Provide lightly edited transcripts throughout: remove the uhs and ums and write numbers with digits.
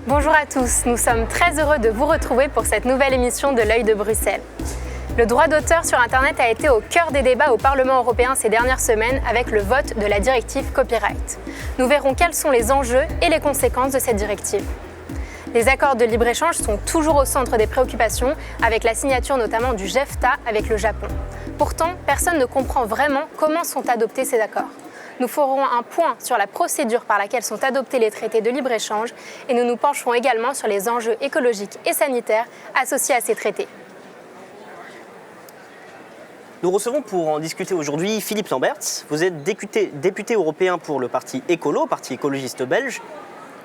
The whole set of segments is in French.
Bonjour à tous, nous sommes très heureux de vous retrouver pour cette nouvelle émission de l'Œil de Bruxelles. Le droit d'auteur sur Internet a été au cœur des débats au Parlement européen ces dernières semaines avec le vote de la directive Copyright. Nous verrons quels sont les enjeux et les conséquences de cette directive. Les accords de libre-échange sont toujours au centre des préoccupations, avec la signature notamment du JEFTA avec le Japon. Pourtant, personne ne comprend vraiment comment sont adoptés ces accords. Nous ferons un point sur la procédure par laquelle sont adoptés les traités de libre-échange et nous nous pencherons également sur les enjeux écologiques et sanitaires associés à ces traités. Nous recevons pour en discuter aujourd'hui Philippe Lamberts. Vous êtes député européen pour le parti Écolo, parti écologiste belge,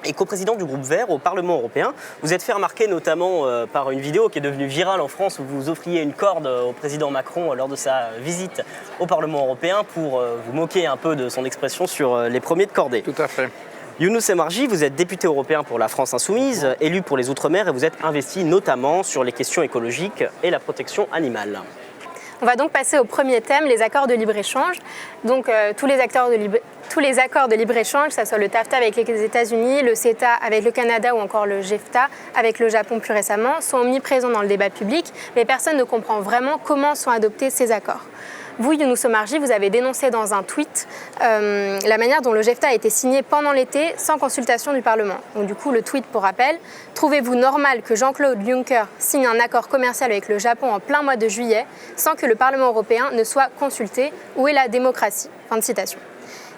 et coprésident du groupe Vert au Parlement européen. Vous êtes fait remarquer notamment par une vidéo qui est devenue virale en France où vous offriez une corde au président Macron lors de sa visite au Parlement européen pour vous moquer un peu de son expression sur les premiers de cordée. Tout à fait. Younous Emarji, vous êtes député européen pour la France Insoumise, élu pour les Outre-mer et vous êtes investi notamment sur les questions écologiques et la protection animale. On va donc passer au premier thème, les accords de libre-échange. Donc tous les accords de libre-échange, que ce soit le TAFTA avec les États-Unis, le CETA avec le Canada ou encore le JEFTA avec le Japon plus récemment, sont omniprésents dans le débat public, mais personne ne comprend vraiment comment sont adoptés ces accords. Vous, Younous Emarji, vous avez dénoncé dans un tweet la manière dont le JEFTA a été signé pendant l'été sans consultation du Parlement. Donc du coup, le tweet pour rappel, trouvez-vous normal que Jean-Claude Juncker signe un accord commercial avec le Japon en plein mois de juillet sans que le Parlement européen ne soit consulté? Où est la démocratie? Fin de citation.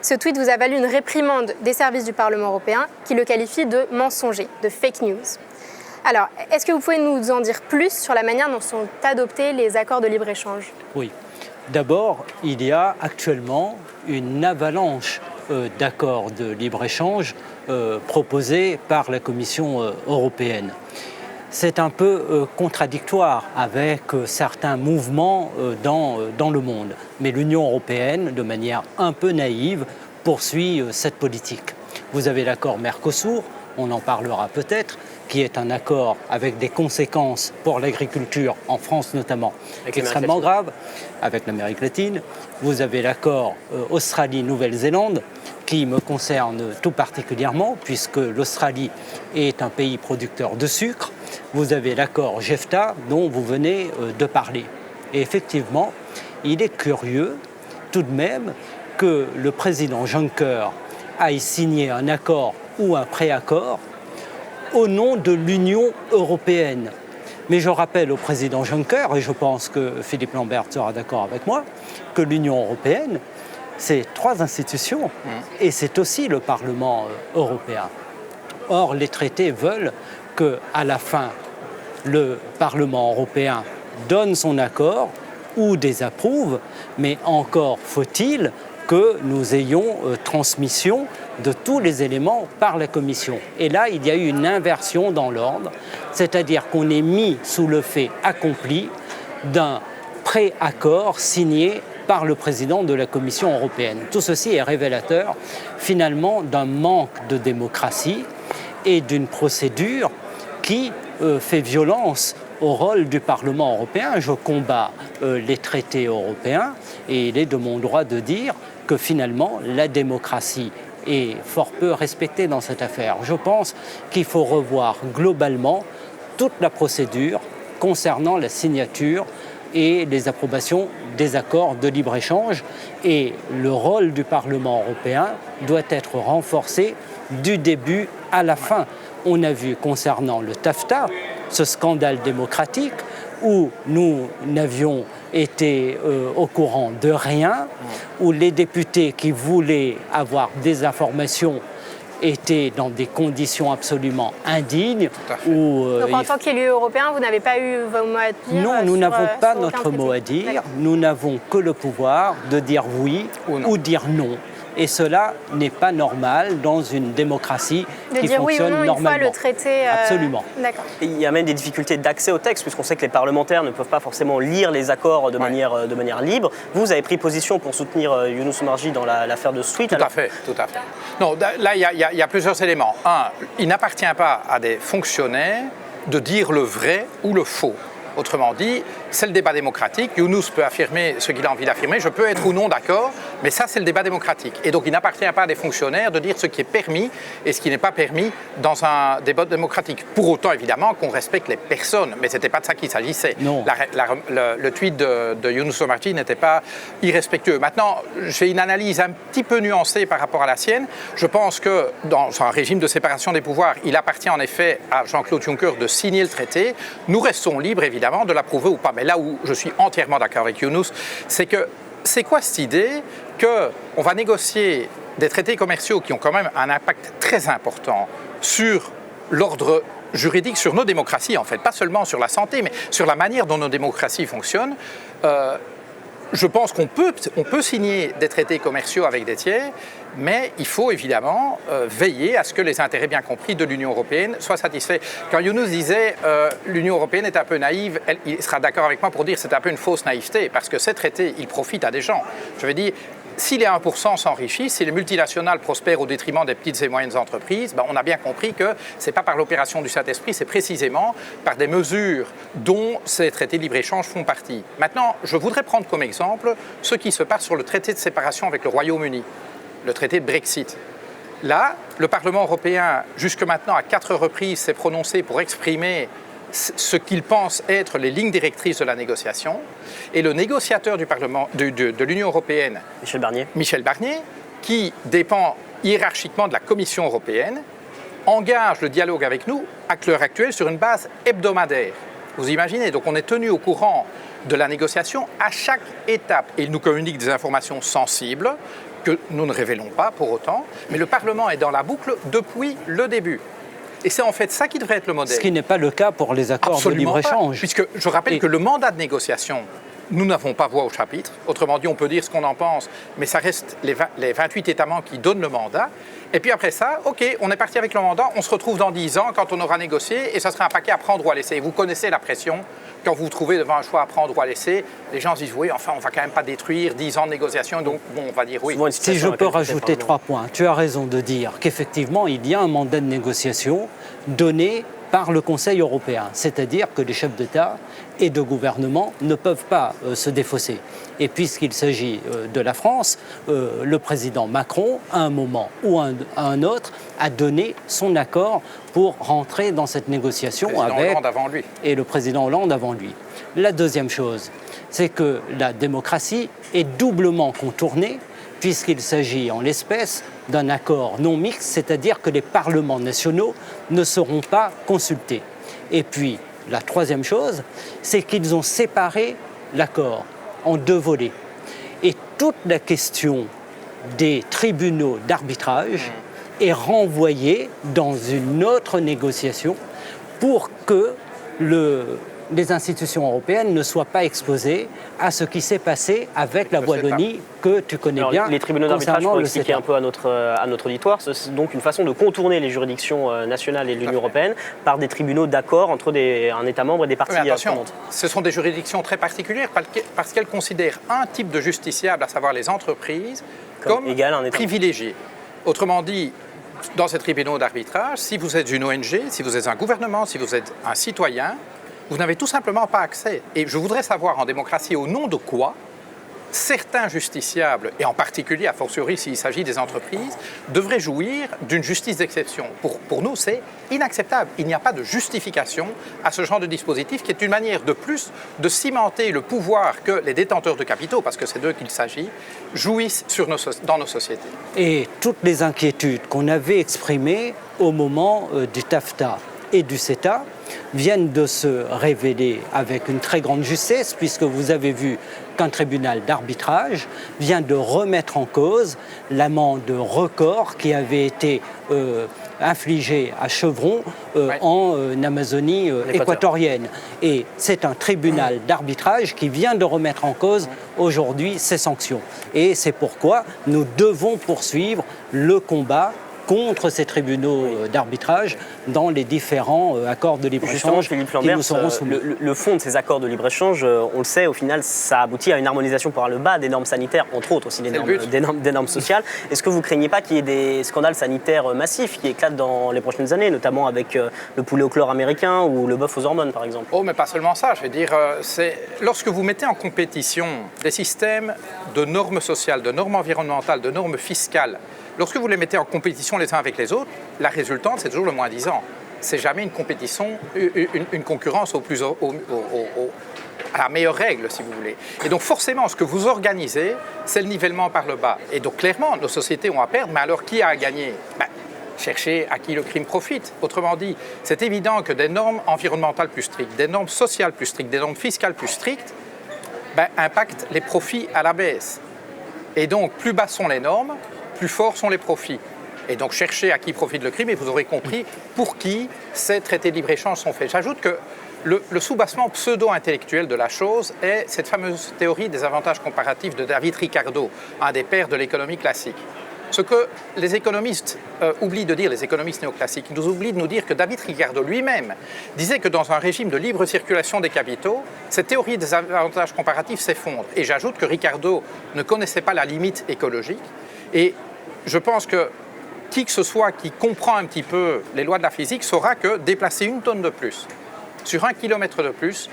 Ce tweet vous a valu une réprimande des services du Parlement européen qui le qualifient de mensonger, de fake news. Alors, est-ce que vous pouvez nous en dire plus sur la manière dont sont adoptés les accords de libre-échange? Oui. D'abord, il y a actuellement une avalanche d'accords de libre-échange proposés par la Commission européenne. C'est un peu contradictoire avec certains mouvements dans le monde. Mais l'Union européenne, de manière un peu naïve, poursuit cette politique. Vous avez l'accord Mercosur, on en parlera peut-être, qui est un accord avec des conséquences pour l'agriculture, en France notamment, extrêmement graves, avec l'Amérique latine. Vous avez l'accord Australie-Nouvelle-Zélande, qui me concerne tout particulièrement, puisque l'Australie est un pays producteur de sucre. Vous avez l'accord JEFTA, dont vous venez de parler. Et effectivement, il est curieux, tout de même, que le président Juncker aille signer un accord ou un préaccord au nom de l'Union européenne. Mais je rappelle au président Juncker, et je pense que Philippe Lamberts sera d'accord avec moi, que l'Union européenne, c'est 3 institutions et c'est aussi le Parlement européen. Or, les traités veulent qu'à la fin, le Parlement européen donne son accord ou désapprouve, mais encore faut-il que nous ayons transmission de tous les éléments par la Commission. Et là, il y a eu une inversion dans l'ordre, c'est-à-dire qu'on est mis sous le fait accompli d'un préaccord signé par le président de la Commission européenne. Tout ceci est révélateur, finalement, d'un manque de démocratie et d'une procédure qui fait violence au rôle du Parlement européen. Je combats les traités européens et il est de mon droit de dire que finalement la démocratie est fort peu respectée dans cette affaire. Je pense qu'il faut revoir globalement toute la procédure concernant la signature et les approbations des accords de libre-échange. Et le rôle du Parlement européen doit être renforcé du début à la fin. On a vu concernant le TAFTA, ce scandale démocratique, où nous n'avions été au courant de rien, où les députés qui voulaient avoir des informations étaient dans des conditions absolument indignes. Donc en tant qu'élu européen, vous n'avez pas eu vos mots à dire? Non, nous n'avons pas notre mot à dire. Nous n'avons que le pouvoir de dire oui ou dire non. Et cela n'est pas normal dans une démocratie qui fonctionne oui ou non, normalement. Une fois le traité, Absolument. D'accord. Il y a même des difficultés d'accès au texte, puisqu'on sait que les parlementaires ne peuvent pas forcément lire les accords de manière libre. Vous avez pris position pour soutenir Younous Emarji dans l'affaire de ce tweet. Tout à fait. Non, là, il y a plusieurs éléments. Un, il n'appartient pas à des fonctionnaires de dire le vrai ou le faux. Autrement dit, c'est le débat démocratique. Younous peut affirmer ce qu'il a envie d'affirmer. Je peux être ou non d'accord Mais ça, c'est le débat démocratique. Et donc, il n'appartient pas à des fonctionnaires de dire ce qui est permis et ce qui n'est pas permis dans un débat démocratique. Pour autant, évidemment, qu'on respecte les personnes. Mais ce n'était pas de ça qu'il s'agissait. Non. Le tweet de Younous Omarjee n'était pas irrespectueux. Maintenant, j'ai une analyse un petit peu nuancée par rapport à la sienne. Je pense que dans un régime de séparation des pouvoirs, il appartient en effet à Jean-Claude Juncker de signer le traité. Nous restons libres, évidemment, de l'approuver ou pas. Mais là où je suis entièrement d'accord avec Younous, c'est que c'est quoi cette idée qu'on va négocier des traités commerciaux qui ont quand même un impact très important sur l'ordre juridique, sur nos démocraties en fait, pas seulement sur la santé, mais sur la manière dont nos démocraties fonctionnent. Je pense qu'on peut signer des traités commerciaux avec des tiers, mais il faut évidemment veiller à ce que les intérêts bien compris de l'Union européenne soient satisfaits. Quand Younous disait l'Union européenne est un peu naïve, il sera d'accord avec moi pour dire que c'est un peu une fausse naïveté, parce que ces traités, ils profitent à des gens. Je veux dire, si les 1% s'enrichissent, si les multinationales prospèrent au détriment des petites et moyennes entreprises, on a bien compris que ce n'est pas par l'opération du Saint-Esprit, c'est précisément par des mesures dont ces traités de libre-échange font partie. Maintenant, je voudrais prendre comme exemple ce qui se passe sur le traité de séparation avec le Royaume-Uni, le traité de Brexit. Là, le Parlement européen, jusque maintenant, à 4 reprises, s'est prononcé pour exprimer ce qu'il pense être les lignes directrices de la négociation. Et le négociateur du Parlement, de l'Union européenne, Michel Barnier, qui dépend hiérarchiquement de la Commission européenne, engage le dialogue avec nous, à l'heure actuelle, sur une base hebdomadaire. Vous imaginez, donc on est tenu au courant de la négociation à chaque étape. Et il nous communique des informations sensibles que nous ne révélons pas pour autant, mais le Parlement est dans la boucle depuis le début. Et c'est en fait ça qui devrait être le modèle. Ce qui n'est pas le cas pour les accords de libre-échange. Puisque je rappelle que le mandat de négociation, nous n'avons pas voix au chapitre. Autrement dit, on peut dire ce qu'on en pense, mais ça reste les 28 États membres qui donnent le mandat. Et puis après ça, OK, on est parti avec le mandat, on se retrouve dans 10 ans quand on aura négocié, et ça sera un paquet à prendre ou à laisser. Et vous connaissez la pression. Quand vous vous trouvez devant un choix à prendre ou à laisser, les gens se disent oui, enfin, on ne va quand même pas détruire 10 ans de négociation, donc bon, on va dire oui. Si je peux rajouter 3 points, tu as raison de dire qu'effectivement, il y a un mandat de négociation donné par le Conseil européen, c'est-à-dire que les chefs d'État et de gouvernement ne peuvent pas se défausser. Et puisqu'il s'agit de la France, le président Macron, à un moment ou à un autre, a donné son accord pour rentrer dans cette négociation avec et le président Hollande avant lui. La deuxième chose, c'est que la démocratie est doublement contournée puisqu'il s'agit en l'espèce d'un accord non mixte, c'est-à-dire que les parlements nationaux ne seront pas consultés. Et puis, la troisième chose, c'est qu'ils ont séparé l'accord en 2 volets. Et toute la question des tribunaux d'arbitrage est renvoyée dans une autre négociation pour que les institutions européennes ne soient pas exposées à ce qui s'est passé avec la Wallonie que tu connais bien. Les tribunaux d'arbitrage, pour expliquer un peu à notre auditoire, c'est donc une façon de contourner les juridictions nationales et de l'Union européenne par des tribunaux d'accord entre un État membre et des parties prenantes. Ce sont des juridictions très particulières parce qu'elles considèrent un type de justiciable, à savoir les entreprises, comme égal à un État privilégié. Autrement dit, dans ces tribunaux d'arbitrage, si vous êtes une ONG, si vous êtes un gouvernement, si vous êtes un citoyen, vous n'avez tout simplement pas accès. Et je voudrais savoir en démocratie au nom de quoi certains justiciables, et en particulier, a fortiori s'il s'agit des entreprises, devraient jouir d'une justice d'exception. Pour nous, c'est inacceptable. Il n'y a pas de justification à ce genre de dispositif qui est une manière de plus de cimenter le pouvoir que les détenteurs de capitaux, parce que c'est d'eux qu'il s'agit, jouissent dans nos sociétés. Et toutes les inquiétudes qu'on avait exprimées au moment du TAFTA et du CETA viennent de se révéler avec une très grande justesse, puisque vous avez vu qu'un tribunal d'arbitrage vient de remettre en cause l'amende record qui avait été infligée à Chevron en Amazonie équatorienne. Et c'est un tribunal d'arbitrage qui vient de remettre en cause aujourd'hui ces sanctions. Et c'est pourquoi nous devons poursuivre le combat contre ces tribunaux d'arbitrage dans les différents accords de Justement, libre-échange Philippe qui Lamberts, nous seront soumis. le fond de ces accords de libre-échange, on le sait, au final, ça aboutit à une harmonisation par le bas des normes sanitaires, entre autres aussi des normes sociales. Est-ce que vous craignez pas qu'il y ait des scandales sanitaires massifs qui éclatent dans les prochaines années, notamment avec le poulet au chlore américain ou le bœuf aux hormones, par exemple? Oh, mais pas seulement ça. Je veux dire, lorsque vous mettez en compétition des systèmes de normes sociales, de normes environnementales, de normes fiscales, lorsque vous les mettez en compétition les uns avec les autres, la résultante, c'est toujours le moins-disant. C'est jamais une compétition, une concurrence à la meilleure règle, si vous voulez. Et donc forcément, ce que vous organisez, c'est le nivellement par le bas. Et donc clairement, nos sociétés ont à perdre, mais alors qui a à gagner? Chercher à qui le crime profite. Autrement dit, c'est évident que des normes environnementales plus strictes, des normes sociales plus strictes, des normes fiscales plus strictes, impactent les profits à la baisse. Et donc, plus basses sont les normes, plus forts sont les profits. Et donc, cherchez à qui profite le crime, et vous aurez compris pour qui ces traités de libre-échange sont faits. J'ajoute que le soubassement pseudo-intellectuel de la chose est cette fameuse théorie des avantages comparatifs de David Ricardo, un des pères de l'économie classique. Ce que les économistes oublient de dire, les économistes néoclassiques, ils nous oublient de nous dire que David Ricardo lui-même disait que dans un régime de libre circulation des capitaux, cette théorie des avantages comparatifs s'effondre. Et j'ajoute que Ricardo ne connaissait pas la limite écologique. Et je pense que qui que ce soit qui comprend un petit peu les lois de la physique saura que déplacer 1 tonne de plus sur 1 kilomètre de plus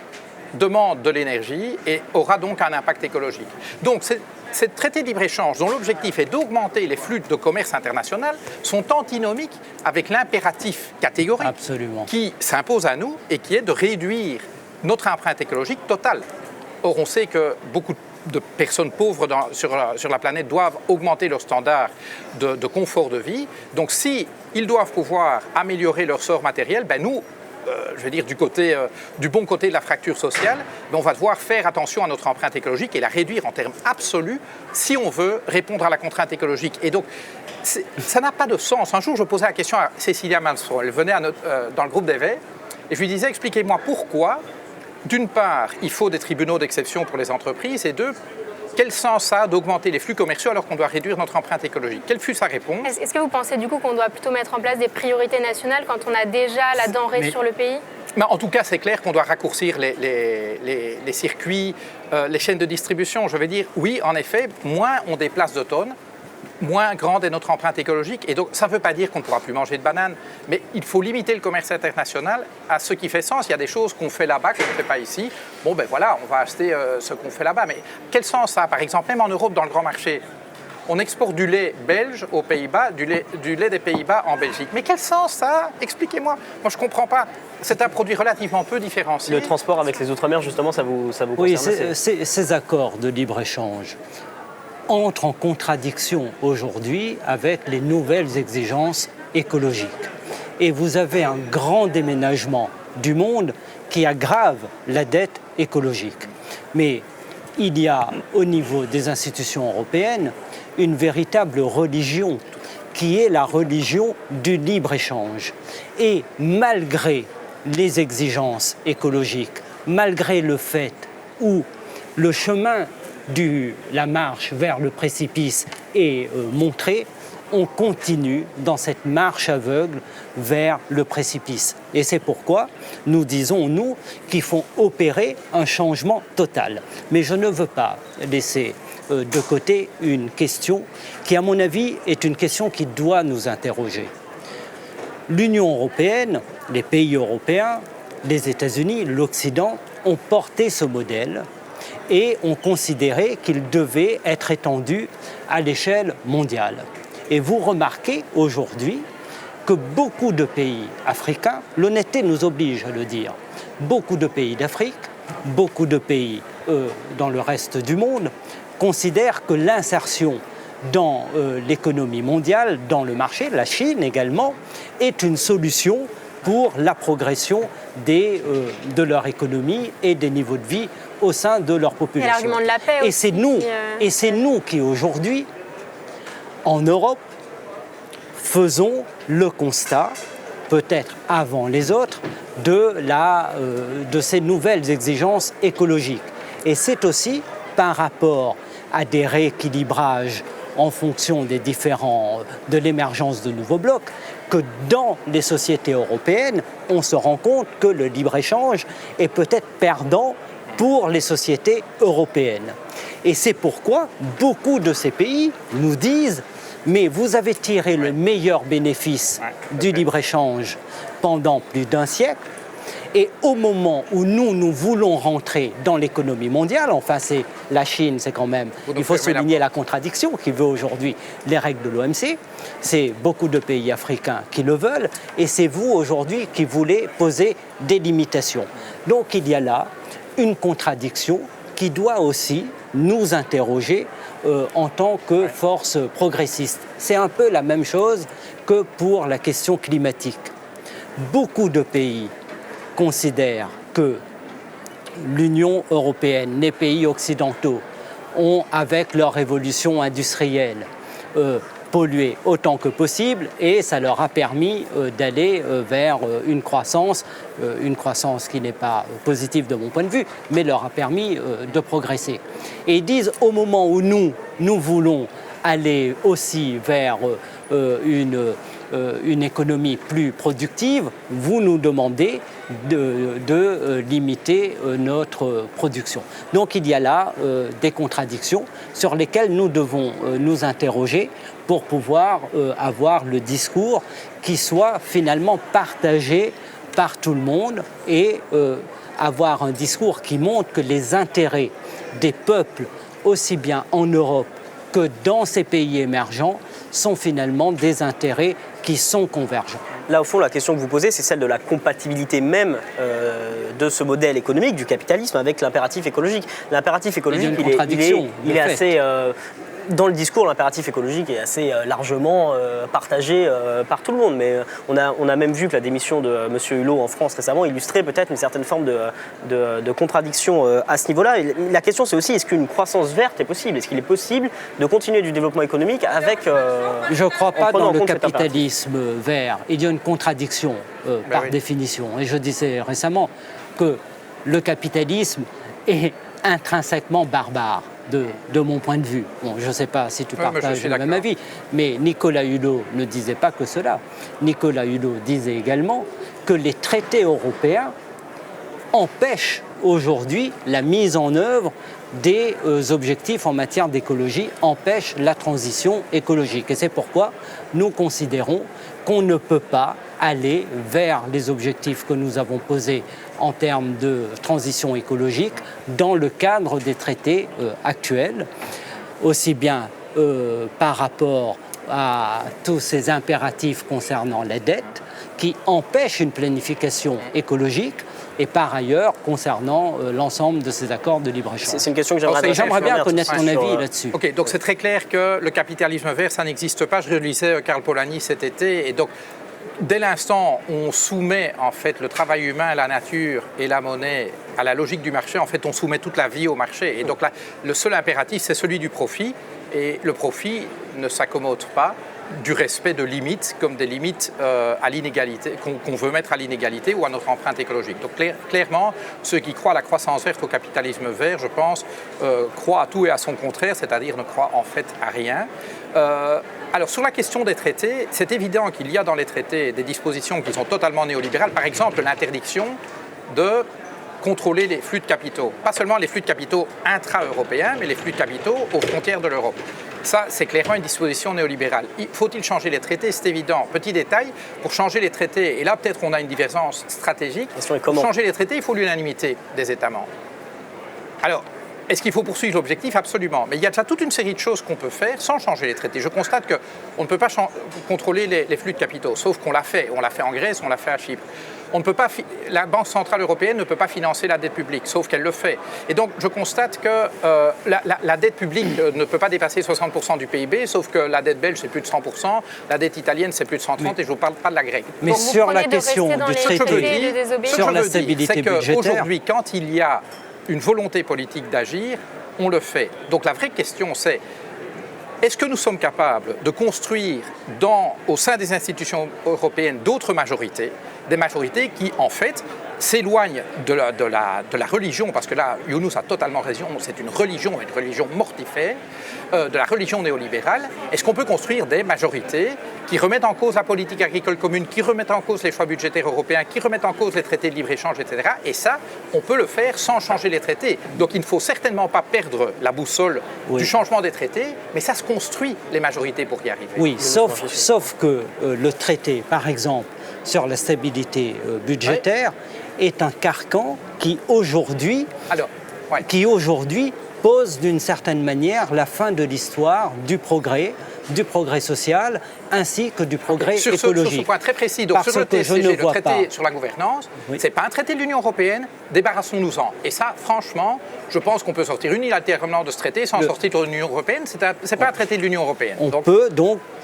demande de l'énergie et aura donc un impact écologique. Donc, ces traités de libre-échange, dont l'objectif est d'augmenter les flux de commerce international, sont antinomiques avec l'impératif catégorique qui s'impose à nous et qui est de réduire notre empreinte écologique totale. Or, on sait que beaucoup de personnes pauvres sur la planète doivent augmenter leur standard de confort de vie. Donc, si ils doivent pouvoir améliorer leur sort matériel, nous, je veux dire, du bon côté de la fracture sociale, on va devoir faire attention à notre empreinte écologique et la réduire en termes absolus si on veut répondre à la contrainte écologique. Et donc, ça n'a pas de sens. Un jour, je posais la question à Cécilia Malmström. Elle venait dans le groupe des Verts et je lui disais, expliquez-moi pourquoi, d'une part, il faut des tribunaux d'exception pour les entreprises et deux, quel sens ça a d'augmenter les flux commerciaux alors qu'on doit réduire notre empreinte écologique? Quelle fut sa réponse? Est-ce que vous pensez du coup qu'on doit plutôt mettre en place des priorités nationales quand on a déjà la denrée sur le pays? En tout cas, c'est clair qu'on doit raccourcir les circuits, les chaînes de distribution. Je veux dire, oui, en effet, moins on déplace de tonnes, moins grande est notre empreinte écologique. Et donc, ça ne veut pas dire qu'on ne pourra plus manger de bananes, mais il faut limiter le commerce international à ce qui fait sens. Il y a des choses qu'on fait là-bas qu'on ne fait pas ici. Bon, voilà, on va acheter ce qu'on fait là-bas. Mais quel sens ça a? Par exemple, même en Europe, dans le grand marché, on exporte du lait belge aux Pays-Bas, du lait des Pays-Bas en Belgique. Mais quel sens ça a? Expliquez-moi. Moi, je ne comprends pas. C'est un produit relativement peu différencié. Le transport avec les Outre-mer, justement, ça vous concerne? Oui, ces accords de libre-échange entrent en contradiction aujourd'hui avec les nouvelles exigences écologiques. Et vous avez un grand déménagement du monde qui aggrave la dette écologique. Mais il y a au niveau des institutions européennes une véritable religion qui est la religion du libre-échange. Et malgré les exigences écologiques, malgré le fait où le chemin la marche vers le précipice est montrée, on continue dans cette marche aveugle vers le précipice. Et c'est pourquoi nous disons, nous, qu'il faut opérer un changement total. Mais je ne veux pas laisser de côté une question qui, à mon avis, est une question qui doit nous interroger. L'Union européenne, les pays européens, les États-Unis, l'Occident ont porté ce modèle et ont considéré qu'il devait être étendu à l'échelle mondiale. Et vous remarquez aujourd'hui que beaucoup de pays africains, l'honnêteté nous oblige à le dire, beaucoup de pays d'Afrique, beaucoup de pays dans le reste du monde, considèrent que l'insertion dans l'économie mondiale, dans le marché, la Chine également, est une solution pour la progression de leur économie et des niveaux de vie au sein de leur population. Et l'argument de la paix aussi. Et c'est nous qui aujourd'hui, en Europe, faisons le constat, peut-être avant les autres, de ces nouvelles exigences écologiques. Et c'est aussi par rapport à des rééquilibrages en fonction de l'émergence de nouveaux blocs, que dans les sociétés européennes, on se rend compte que le libre-échange est peut-être perdant pour les sociétés européennes. Et c'est pourquoi beaucoup de ces pays nous disent « mais vous avez tiré le meilleur bénéfice du libre-échange pendant plus d'un siècle, et au moment où nous voulons rentrer dans l'économie mondiale, enfin c'est la Chine, c'est quand même, il faut souligner la contradiction qui veut aujourd'hui les règles de l'OMC, c'est beaucoup de pays africains qui le veulent, et c'est vous aujourd'hui qui voulez poser des limitations. Donc il y a là une contradiction qui doit aussi nous interroger en tant que force progressiste. C'est un peu la même chose que pour la question climatique. Beaucoup de pays considèrent que l'Union européenne, les pays occidentaux, ont, avec leur révolution industrielle, pollué autant que possible et ça leur a permis d'aller vers une croissance qui n'est pas positive de mon point de vue, mais leur a permis de progresser. Et ils disent, au moment où nous voulons aller aussi vers une économie plus productive, vous nous demandez de limiter notre production. Donc il y a là des contradictions sur lesquelles nous devons nous interroger pour pouvoir avoir le discours qui soit finalement partagé par tout le monde et avoir un discours qui montre que les intérêts des peuples, aussi bien en Europe que dans ces pays émergents, sont finalement des intérêts qui sont convergents. Là, au fond, la question que vous posez, c'est celle de la compatibilité même de ce modèle économique, du capitalisme, avec l'impératif écologique. L'impératif écologique, il est assez... dans le discours, l'impératif écologique est assez largement partagé par tout le monde. Mais on a même vu que la démission de M. Hulot en France récemment illustrait peut-être une certaine forme de contradiction à ce niveau-là. Et la question, c'est aussi, est-ce qu'une croissance verte est possible? Est-ce qu'il est possible de continuer du développement économique avec... Je ne crois pas dans le capitalisme vert. Il y a une contradiction par définition. Et je disais récemment que le capitalisme est intrinsèquement barbare. De mon point de vue. Bon, je ne sais pas si tu partages le même avis, mais Nicolas Hulot ne disait pas que cela. Nicolas Hulot disait également que les traités européens empêchent aujourd'hui la mise en œuvre des objectifs en matière d'écologie, empêchent la transition écologique. Et c'est pourquoi nous considérons qu'on ne peut pas aller vers les objectifs que nous avons posés en termes de transition écologique dans le cadre des traités actuels, aussi bien par rapport à tous ces impératifs concernant la dette qui empêchent une planification écologique et par ailleurs concernant l'ensemble de ces accords de libre-échange. C'est une question que j'aimerais bien connaître ton avis là-dessus. Ok, donc c'est très clair que le capitalisme vert, ça n'existe pas. Je relisais Karl Polanyi cet été et donc dès l'instant où on soumet en fait le travail humain, la nature et la monnaie à la logique du marché, en fait on soumet toute la vie au marché. Et donc là, le seul impératif, c'est celui du profit. Et le profit ne s'accommode pas du respect de limites, comme des limites à l'inégalité, qu'on veut mettre à l'inégalité ou à notre empreinte écologique. Donc clairement, ceux qui croient à la croissance verte, au capitalisme vert, je pense, croient à tout et à son contraire, c'est-à-dire ne croient en fait à rien. Alors sur la question des traités, c'est évident qu'il y a dans les traités des dispositions qui sont totalement néolibérales, par exemple l'interdiction de contrôler les flux de capitaux. Pas seulement les flux de capitaux intra-européens, mais les flux de capitaux aux frontières de l'Europe. Ça, c'est clairement une disposition néolibérale. Faut-il changer les traités? C'est évident. Petit détail, pour changer les traités, et là peut-être on a une divergence stratégique, pour changer les traités, il faut l'unanimité des États membres. Alors, est-ce qu'il faut poursuivre l'objectif? Absolument. Mais il y a déjà toute une série de choses qu'on peut faire sans changer les traités. Je constate qu'on ne peut pas contrôler les flux de capitaux, sauf qu'on l'a fait. On l'a fait en Grèce, on l'a fait à Chypre. On ne peut pas la Banque centrale européenne ne peut pas financer la dette publique, sauf qu'elle le fait. Et donc, je constate que la dette publique ne peut pas dépasser 60% du PIB, sauf que la dette belge, c'est plus de 100%, la dette italienne, c'est plus de 130%, et je ne vous parle pas de la grecque. Mais donc, sur la question du traité, sur la stabilité budgétaire... Aujourd'hui, quand il y a une volonté politique d'agir, on le fait. Donc, la vraie question, c'est est-ce que nous sommes capables de construire au sein des institutions européennes d'autres majorités des majorités qui, en fait, s'éloignent de la religion, parce que là, Younous a totalement raison, c'est une religion mortifère, de la religion néolibérale. Est-ce qu'on peut construire des majorités qui remettent en cause la politique agricole commune, qui remettent en cause les choix budgétaires européens, qui remettent en cause les traités de libre-échange, etc. Et ça, on peut le faire sans changer les traités. Donc il ne faut certainement pas perdre la boussole du changement des traités, mais ça se construit, les majorités, pour y arriver. Oui, sauf que le traité, par exemple, sur la stabilité budgétaire, est un carcan qui aujourd'hui pose d'une certaine manière la fin de l'histoire du progrès social, ainsi que du progrès écologique. Sur ce point très précis, donc sur le TSCG, le traité sur la gouvernance, ce n'est pas un traité de l'Union européenne, débarrassons-nous-en. Et ça, franchement, je pense qu'on peut sortir unilatéralement de ce traité sans sortir de l'Union européenne. Ce n'est pas un traité de l'Union européenne.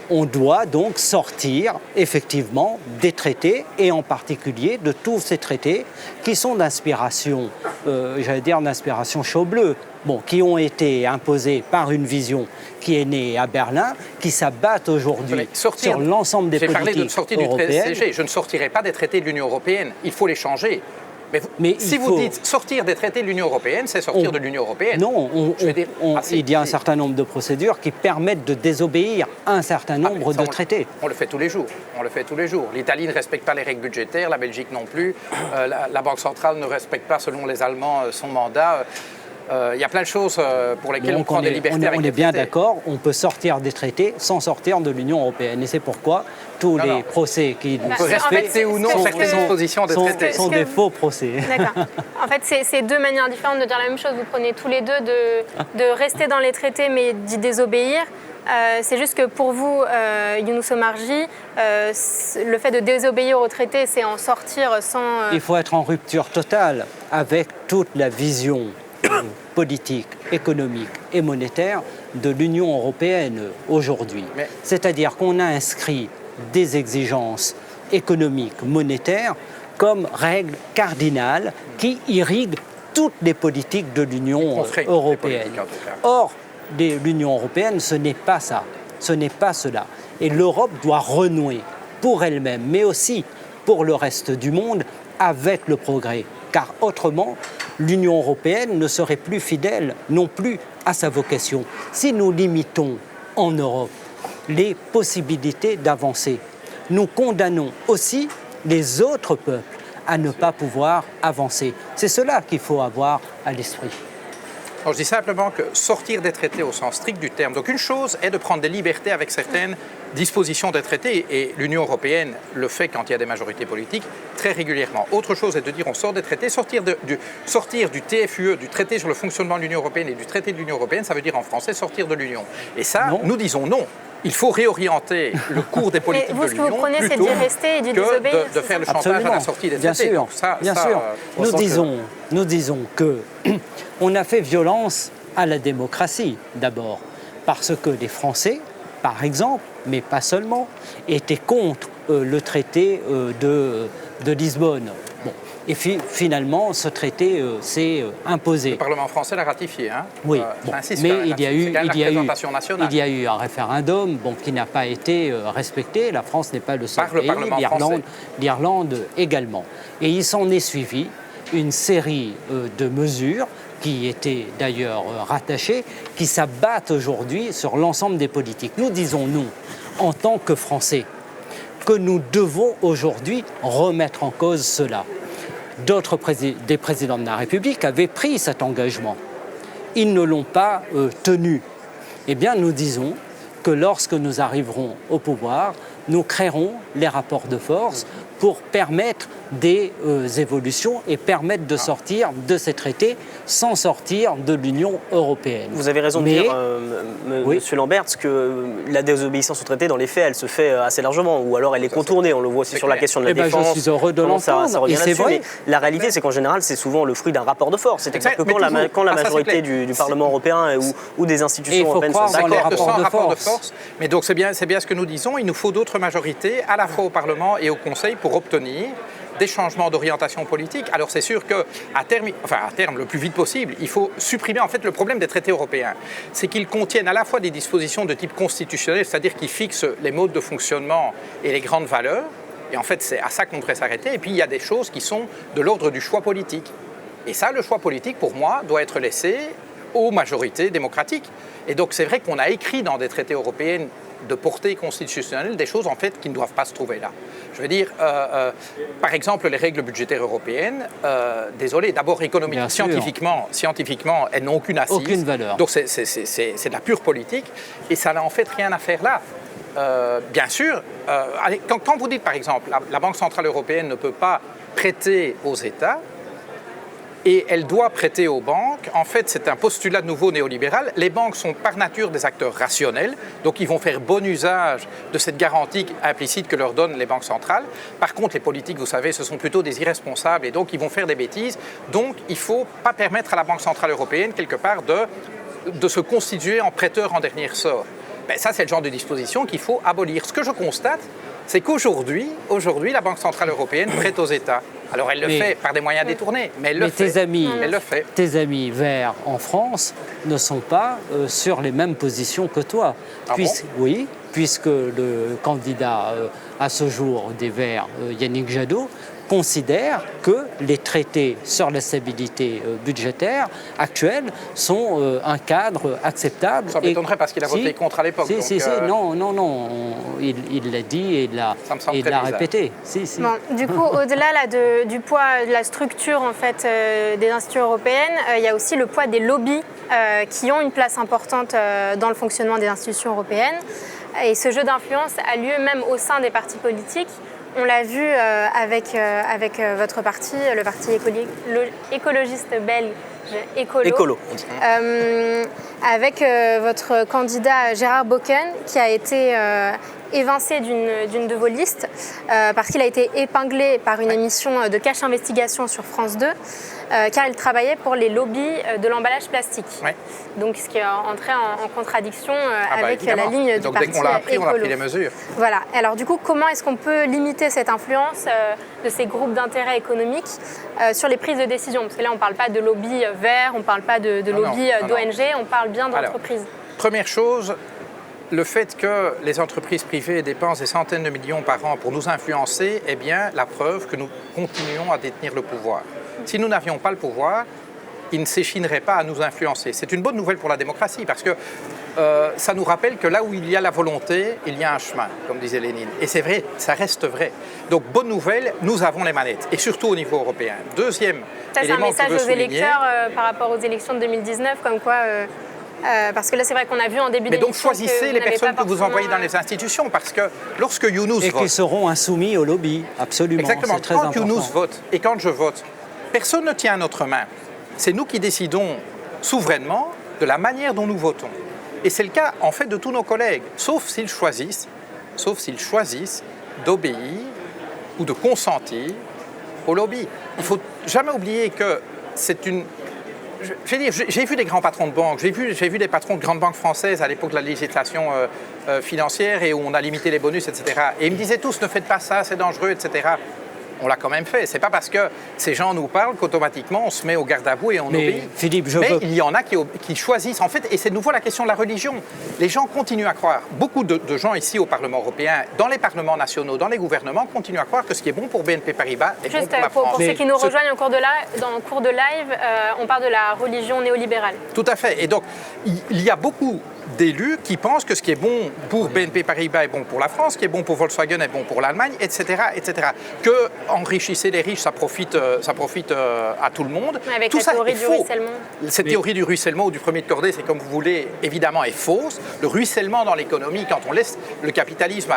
On doit donc sortir effectivement des traités, et en particulier de tous ces traités qui sont d'inspiration, d'inspiration chaud-bleu, qui ont été imposés par une vision qui est née à Berlin, qui s'abattent aujourd'hui sur l'ensemble des politiques européennes. J'ai parlé de sortir du TSCG, je ne sortirai pas des traités de l'Union européenne, il faut les changer. Mais si vous dites sortir des traités de l'Union européenne, c'est sortir de l'Union européenne. Non, il y a un certain nombre de procédures qui permettent de désobéir à un certain nombre de traités. On le fait tous les jours. L'Italie ne respecte pas les règles budgétaires, la Belgique non plus. La Banque centrale ne respecte pas, selon les Allemands, son mandat. Il y a plein de choses pour lesquelles on prend des libertés avec les traités. On est bien d'accord, on peut sortir des traités sans sortir de l'Union européenne. Et c'est pourquoi tous les procès qui on peut respecter ou non certaines dispositions des traités sont des faux procès. D'accord. En fait, c'est deux manières différentes de dire la même chose. Vous prenez tous les deux de rester dans les traités mais d'y désobéir. C'est juste que pour vous, Younous Omarjee, le fait de désobéir aux traités, c'est en sortir sans... Il faut être en rupture totale avec toute la vision politique, économique et monétaire de l'Union européenne aujourd'hui. C'est-à-dire qu'on a inscrit des exigences économiques, monétaires, comme règles cardinales qui irriguent toutes les politiques de l'Union européenne. Or, l'Union européenne, ce n'est pas ça, ce n'est pas cela. Et l'Europe doit renouer pour elle-même, mais aussi pour le reste du monde, avec le progrès. Car autrement, l'Union européenne ne serait plus fidèle non plus à sa vocation. Si nous limitons en Europe les possibilités d'avancer, nous condamnons aussi les autres peuples à ne pas pouvoir avancer. C'est cela qu'il faut avoir à l'esprit. Je dis simplement que sortir des traités au sens strict du terme. Donc une chose est de prendre des libertés avec certaines dispositions des traités, et l'Union européenne le fait quand il y a des majorités politiques très régulièrement. Autre chose est de dire on sort des traités, sortir du TFUE, du traité sur le fonctionnement de l'Union européenne et du traité de l'Union européenne, ça veut dire en français sortir de l'Union. Et ça, nous disons non. Il faut réorienter le cours des politiques de l'Union. Ce que vous prenez, c'est d'y rester et d'y désobéir. De faire le chantage à la sortie des traités. Bien sûr. Nous disons que on a fait violence à la démocratie d'abord, parce que les Français, par exemple, mais pas seulement, étaient contre le traité de Lisbonne. Et finalement, ce traité s'est imposé. Le Parlement français l'a ratifié. Oui, mais il y a eu un référendum qui n'a pas été respecté. La France n'est pas le seul pays, l'Irlande également. Et il s'en est suivi une série de mesures qui étaient d'ailleurs rattachées, qui s'abattent aujourd'hui sur l'ensemble des politiques. Nous disons, nous, en tant que Français, que nous devons aujourd'hui remettre en cause cela. Des présidents de la République avaient pris cet engagement. Ils ne l'ont pas tenu. Eh bien, nous disons que lorsque nous arriverons au pouvoir, nous créerons les rapports de force pour permettre des évolutions et permettre de sortir de ces traités sans sortir de l'Union européenne. Vous avez raison de dire, Monsieur Lamberts, que la désobéissance au traité, dans les faits, elle se fait assez largement, ou alors elle est contournée. On le voit aussi sur la question de la défense. Je suis heureux de l'entendre, ça revient et c'est là-dessus. vrai. Mais la réalité, c'est qu'en général, c'est souvent le fruit d'un rapport de force. C'est-à-dire que quand la majorité du Parlement européen ou des institutions européennes sont d'accord sans rapport de force. Mais donc c'est bien ce que nous disons. Il nous faut d'autres majorités, à la fois au Parlement et au Conseil, pour obtenir des changements d'orientation politique. Alors c'est sûr qu'à terme, le plus vite possible, il faut supprimer en fait le problème des traités européens. C'est qu'ils contiennent à la fois des dispositions de type constitutionnel, c'est-à-dire qu'ils fixent les modes de fonctionnement et les grandes valeurs, Et en fait, c'est à ça qu'on devrait s'arrêter. Et puis, il y a des choses qui sont de l'ordre du choix politique. Et ça, le choix politique, pour moi, doit être laissé aux majorités démocratiques. Et donc, c'est vrai qu'on a écrit dans des traités européens de portée constitutionnelle des choses, en fait, qui ne doivent pas se trouver là. Je veux dire, par exemple, les règles budgétaires européennes, désolé, d'abord économiquement, scientifiquement, elles n'ont aucune assise. Aucune valeur. Donc, c'est de la pure politique. Et ça n'a en fait rien à faire là. Bien sûr, quand vous dites par exemple la Banque Centrale Européenne ne peut pas prêter aux États et elle doit prêter aux banques, en fait c'est un postulat de nouveau néolibéral. Les banques sont par nature des acteurs rationnels, donc ils vont faire bon usage de cette garantie implicite que leur donnent les banques centrales. Par contre les politiques, vous savez, ce sont plutôt des irresponsables et donc ils vont faire des bêtises. Donc il ne faut pas permettre à la Banque Centrale Européenne quelque part de se constituer en prêteur en dernier ressort. Ben, ça, c'est le genre de disposition qu'il faut abolir. Ce que je constate, c'est qu'aujourd'hui, la Banque Centrale Européenne prête aux États. Alors, elle le fait par des moyens détournés, mais elle le fait. Elle le fait. Tes amis verts en France ne sont pas sur les mêmes positions que toi. Oui, puisque le candidat à ce jour des Verts, Yannick Jadot, considère que les traités sur la stabilité budgétaire actuels sont un cadre acceptable. Ça m'étonnerait parce qu'il a voté contre à l'époque. Non, il l'a dit et il l'a répété. Bon, du coup, au-delà du poids de la structure en fait, des institutions européennes, il y a aussi le poids des lobbies qui ont une place importante dans le fonctionnement des institutions européennes. Et ce jeu d'influence a lieu même au sein des partis politiques. On l'a vu avec votre parti, le parti écologiste belge Écolo. Avec votre candidat Gérard Boken, qui a été évincé d'une de vos listes parce qu'il a été épinglé par une émission de Cache Investigation sur France 2, car il travaillait pour les lobbies de l'emballage plastique. Ouais. Donc ce qui est entré en contradiction avec la ligne du donc, parti dès qu'on l'a appris, Écolo. on a pris les mesures. Voilà. Alors du coup, comment est-ce qu'on peut limiter cette influence de ces groupes d'intérêt économiques sur les prises de décision? Parce que là, on ne parle pas de lobby vert, on ne parle pas de lobby d'ONG, on parle bien d'entreprises. Première chose, le fait que les entreprises privées dépensent des centaines de millions par an pour nous influencer est bien la preuve que nous continuons à détenir le pouvoir. Si nous n'avions pas le pouvoir, ils ne s'échineraient pas à nous influencer. C'est une bonne nouvelle pour la démocratie parce que ça nous rappelle que là où il y a la volonté, il y a un chemin, comme disait Lénine. Et c'est vrai, ça reste vrai. Donc bonne nouvelle, nous avons les manettes, et surtout au niveau européen. Deuxième élément que je veux souligner... Ça, c'est un message aux électeurs par rapport aux élections de 2019, comme quoi... parce que là, c'est vrai qu'on a vu en début d'émission. Mais donc choisissez les personnes que vous envoyez dans les institutions, parce que lorsque Younous vote... Et qui seront insoumis au lobby, absolument. Exactement. C'est très quand important. Younous vote et quand je vote, personne ne tient à notre main. C'est nous qui décidons souverainement de la manière dont nous votons. Et c'est le cas, en fait, de tous nos collègues, sauf s'ils choisissent d'obéir ou de consentir au lobby. Il ne faut jamais oublier que c'est une... J'ai vu des grands patrons de banques, j'ai vu des patrons de grandes banques françaises à l'époque de la législation financière et où on a limité les bonus, etc. Et ils me disaient tous, ne faites pas ça, c'est dangereux, etc. On l'a quand même fait. C'est pas parce que ces gens nous parlent qu'automatiquement on se met au garde à vous et on obéit. Philippe, il y en a qui choisissent, en fait, et c'est de nouveau la question de la religion. Les gens continuent à croire, beaucoup de gens ici au Parlement européen, dans les parlements nationaux, dans les gouvernements, continuent à croire que ce qui est bon pour BNP Paribas est bon pour la France. Pour ceux qui nous rejoignent dans le cours de live, on parle de la religion néolibérale. Tout à fait. Et donc, il y a beaucoup d'élus qui pensent que ce qui est bon pour BNP Paribas est bon pour la France, ce qui est bon pour Volkswagen est bon pour l'Allemagne, etc., etc. Que enrichissez les riches, ça profite à tout le monde. Mais avec tout la théorie du ruissellement. Cette théorie du ruissellement ou du premier de cordée, c'est comme vous voulez, évidemment, est fausse. Le ruissellement dans l'économie, quand on laisse le capitalisme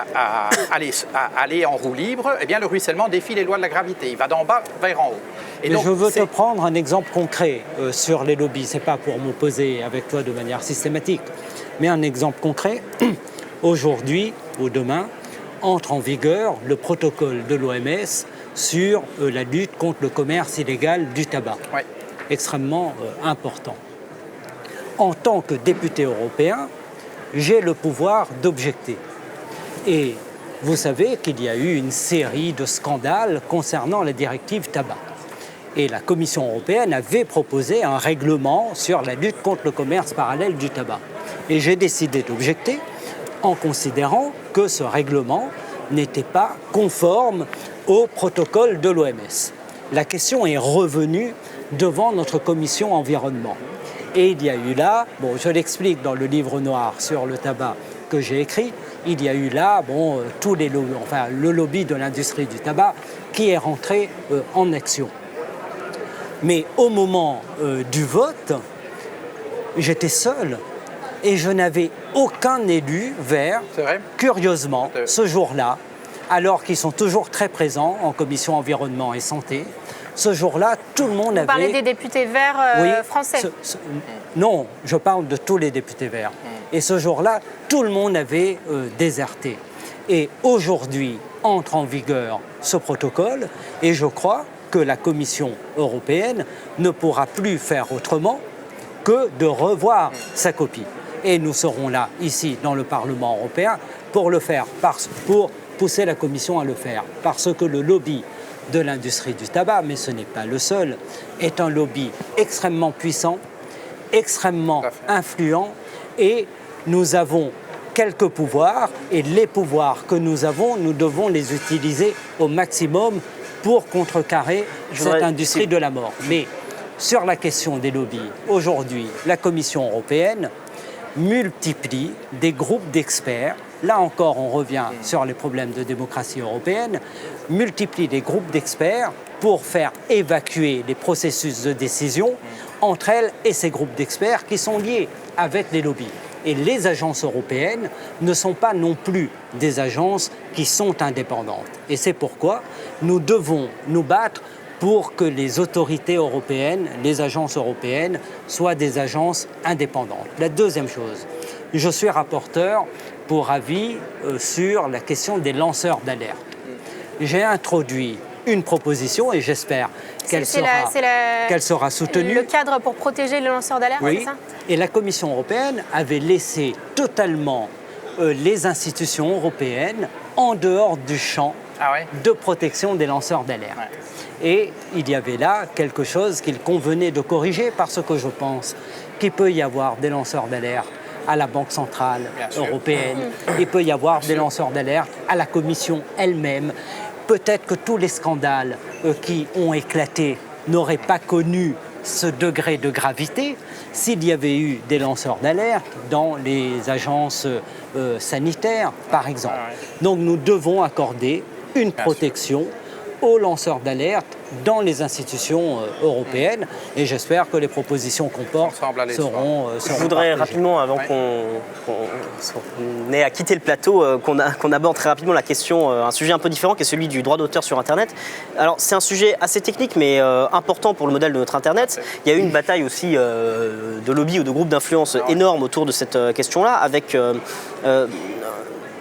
aller en roue libre, eh bien le ruissellement défie les lois de la gravité. Il va d'en bas vers en haut. Et donc, je veux te prendre un exemple concret sur les lobbies. Ce n'est pas pour m'opposer avec toi de manière systématique, mais un exemple concret. Aujourd'hui ou demain, entre en vigueur le protocole de l'OMS sur la lutte contre le commerce illégal du tabac. Ouais. Extrêmement important. En tant que député européen, j'ai le pouvoir d'objecter. Et vous savez qu'il y a eu une série de scandales concernant la directive tabac. Et la Commission européenne avait proposé un règlement sur la lutte contre le commerce parallèle du tabac. Et j'ai décidé d'objecter en considérant que ce règlement n'était pas conforme au protocole de l'OMS. La question est revenue devant notre commission environnement. Et il y a eu là, je l'explique dans le livre noir sur le tabac que j'ai écrit, il y a eu là tous les lobbies, le lobby de l'industrie du tabac qui est rentré en action. Mais au moment du vote, j'étais seul et je n'avais aucun élu vert, curieusement, ce jour-là, alors qu'ils sont toujours très présents en commission environnement et santé. Ce jour-là, tout le monde avait... Vous parlez des députés verts français? Non, je parle de tous les députés verts. Et ce jour-là, tout le monde avait déserté. Et aujourd'hui, entre en vigueur ce protocole, et je crois que la Commission européenne ne pourra plus faire autrement que de revoir sa copie. Et nous serons là, ici, dans le Parlement européen, pour le faire, pour pousser la Commission à le faire. Parce que le lobby de l'industrie du tabac, mais ce n'est pas le seul, est un lobby extrêmement puissant, extrêmement influent, et nous avons quelques pouvoirs, et les pouvoirs que nous avons, nous devons les utiliser au maximum pour contrecarrer cette industrie de la mort. Mais sur la question des lobbies, aujourd'hui, la Commission européenne multiplie des groupes d'experts. Là encore, on revient sur les problèmes de démocratie européenne, multiplie des groupes d'experts pour faire évacuer les processus de décision entre elles et ces groupes d'experts qui sont liés avec les lobbies. Et les agences européennes ne sont pas non plus des agences qui sont indépendantes. Et c'est pourquoi nous devons nous battre pour que les autorités européennes, les agences européennes, soient des agences indépendantes. La deuxième chose, je suis rapporteur pour avis sur la question des lanceurs d'alerte. J'ai introduit une proposition et j'espère qu'elle sera soutenue. Le cadre pour protéger les lanceurs d'alerte, oui. C'est ça? Et la Commission européenne avait laissé totalement les institutions européennes en dehors du champ de protection des lanceurs d'alerte. Et il y avait là quelque chose qu'il convenait de corriger parce que je pense qu'il peut y avoir des lanceurs d'alerte à la Banque centrale européenne, il peut y avoir des lanceurs d'alerte à la Commission elle-même. Peut-être que tous les scandales qui ont éclaté n'auraient pas connu ce degré de gravité s'il y avait eu des lanceurs d'alerte dans les agences sanitaires, par exemple. Donc nous devons accorder une protection aux lanceurs d'alerte dans les institutions européennes et j'espère que les propositions qu'on porte seront Je voudrais rapidement, avant qu'on ait à quitter le plateau, qu'on aborde très rapidement la question, un sujet un peu différent qui est celui du droit d'auteur sur Internet. Alors c'est un sujet assez technique mais important pour le modèle de notre Internet. Il y a eu une bataille aussi de lobby ou de groupes d'influence énorme autour de cette question-là avec...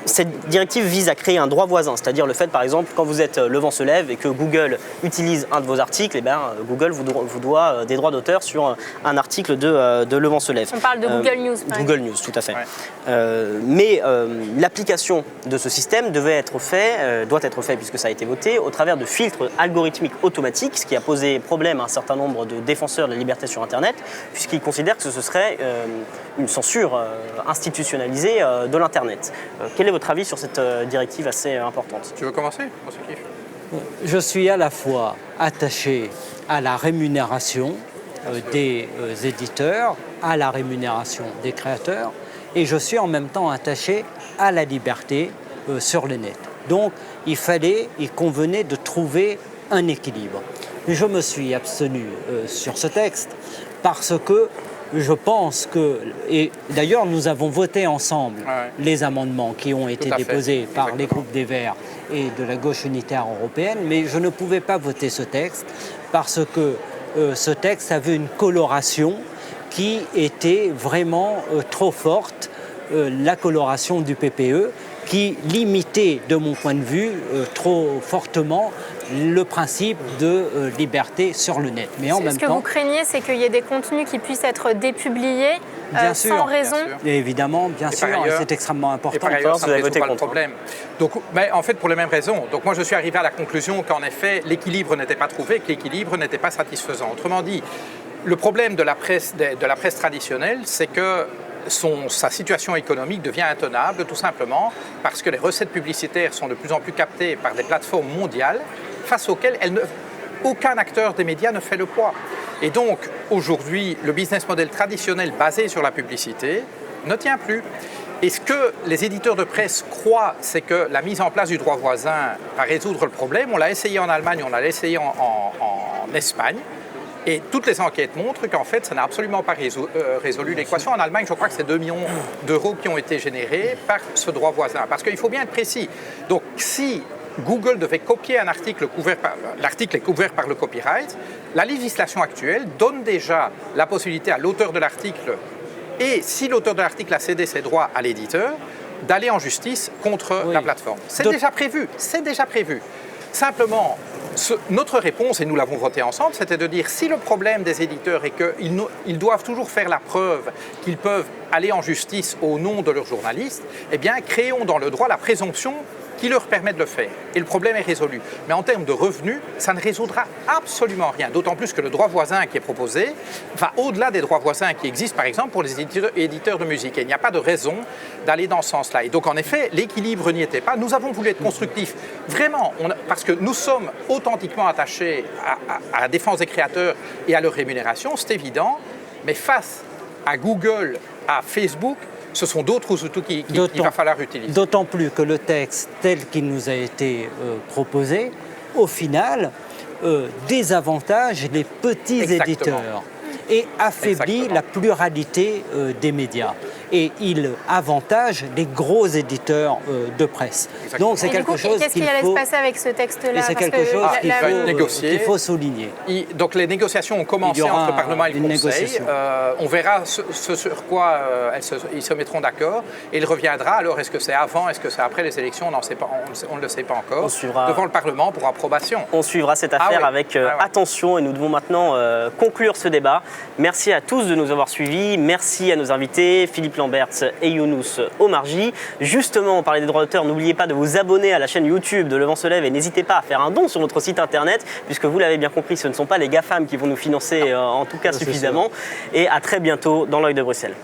Cette directive vise à créer un droit voisin, c'est-à-dire le fait, par exemple, quand vous êtes Le Vent se lève et que Google utilise un de vos articles, eh bien, Google vous doit des droits d'auteur sur un article de Le Vent se lève. On parle de Google News. Google News, tout à fait. Mais l'application de ce système doit être fait, puisque ça a été voté, au travers de filtres algorithmiques automatiques, ce qui a posé problème à un certain nombre de défenseurs de la liberté sur Internet, puisqu'ils considèrent que ce serait une censure institutionnalisée de l'Internet. Quel est votre avis sur cette directive assez importante? Tu veux commencer? On se kiffe. Je suis à la fois attaché à la rémunération des éditeurs, à la rémunération des créateurs, et je suis en même temps attaché à la liberté sur le net. Donc il convenait de trouver un équilibre. Je me suis abstenu sur ce texte parce que je pense que, et d'ailleurs nous avons voté ensemble les amendements qui ont été déposés par les groupes des Verts et de la gauche unitaire européenne, mais je ne pouvais pas voter ce texte parce que ce texte avait une coloration qui était vraiment trop forte, la coloration du PPE, qui limitait, de mon point de vue, trop fortement le principe de liberté sur le net. Mais en même temps, ce que vous craignez, c'est qu'il y ait des contenus qui puissent être dépubliés sans raison. Et évidemment, bien sûr, c'est extrêmement important. Et par ailleurs, ça ne résout pas le problème. Donc, mais en fait, pour les mêmes raisons. Donc moi, je suis arrivé à la conclusion qu'en effet, l'équilibre n'était pas trouvé, que l'équilibre n'était pas satisfaisant. Autrement dit, le problème de la presse traditionnelle, c'est que sa situation économique devient intenable, tout simplement parce que les recettes publicitaires sont de plus en plus captées par des plateformes mondiales face auxquelles aucun acteur des médias ne fait le poids. Et donc, aujourd'hui, le business model traditionnel basé sur la publicité ne tient plus. Et ce que les éditeurs de presse croient, c'est que la mise en place du droit voisin va résoudre le problème. On l'a essayé en Allemagne, on l'a essayé en Espagne. Et toutes les enquêtes montrent qu'en fait, ça n'a absolument pas résolu l'équation. En Allemagne, je crois que c'est 2 millions d'euros qui ont été générés par ce droit voisin. Parce qu'il faut bien être précis. Donc, si Google devait copier un article l'article est couvert par le copyright, la législation actuelle donne déjà la possibilité à l'auteur de l'article, et si l'auteur de l'article a cédé ses droits à l'éditeur, d'aller en justice contre la plateforme. C'est déjà prévu, c'est déjà prévu. Simplement, notre réponse, et nous l'avons voté ensemble, c'était de dire si le problème des éditeurs est qu'ils doivent toujours faire la preuve qu'ils peuvent aller en justice au nom de leurs journalistes, eh bien, créons dans le droit la présomption qui leur permet de le faire. Et le problème est résolu. Mais en termes de revenus, ça ne résoudra absolument rien. D'autant plus que le droit voisin qui est proposé va au-delà des droits voisins qui existent, par exemple, pour les éditeurs de musique. Et il n'y a pas de raison d'aller dans ce sens-là. Et donc, en effet, l'équilibre n'y était pas. Nous avons voulu être constructifs, vraiment, parce que nous sommes authentiquement attachés à la défense des créateurs et à leur rémunération, c'est évident. Mais face à Google, à Facebook, ce sont d'autres outils qu'il va falloir utiliser. D'autant plus que le texte tel qu'il nous a été proposé, au final, désavantage les petits éditeurs et affaiblit la pluralité des médias. Et il avantage les gros éditeurs de presse. Exactement. Donc c'est quelque chose qu'est-ce qui allait se passer avec ce texte-là? C'est quelque chose qu'il faut souligner. Donc les négociations ont commencé entre le Parlement et le Conseil. On verra ce sur quoi ils se mettront d'accord. Et il reviendra. Alors est-ce que c'est avant, est-ce que c'est après les élections? On ne le sait pas encore. Devant le Parlement pour approbation. On suivra cette affaire avec attention et nous devons maintenant conclure ce débat. Merci à tous de nous avoir suivis. Merci à nos invités, Philippe Lamberts et Younous Omarjee. Justement, on parlait des droits d'auteur. N'oubliez pas de vous abonner à la chaîne YouTube de Le Vent se lève et n'hésitez pas à faire un don sur notre site internet, puisque vous l'avez bien compris, ce ne sont pas les GAFAM qui vont nous financer, en tout cas suffisamment. Et à très bientôt dans l'œil de Bruxelles.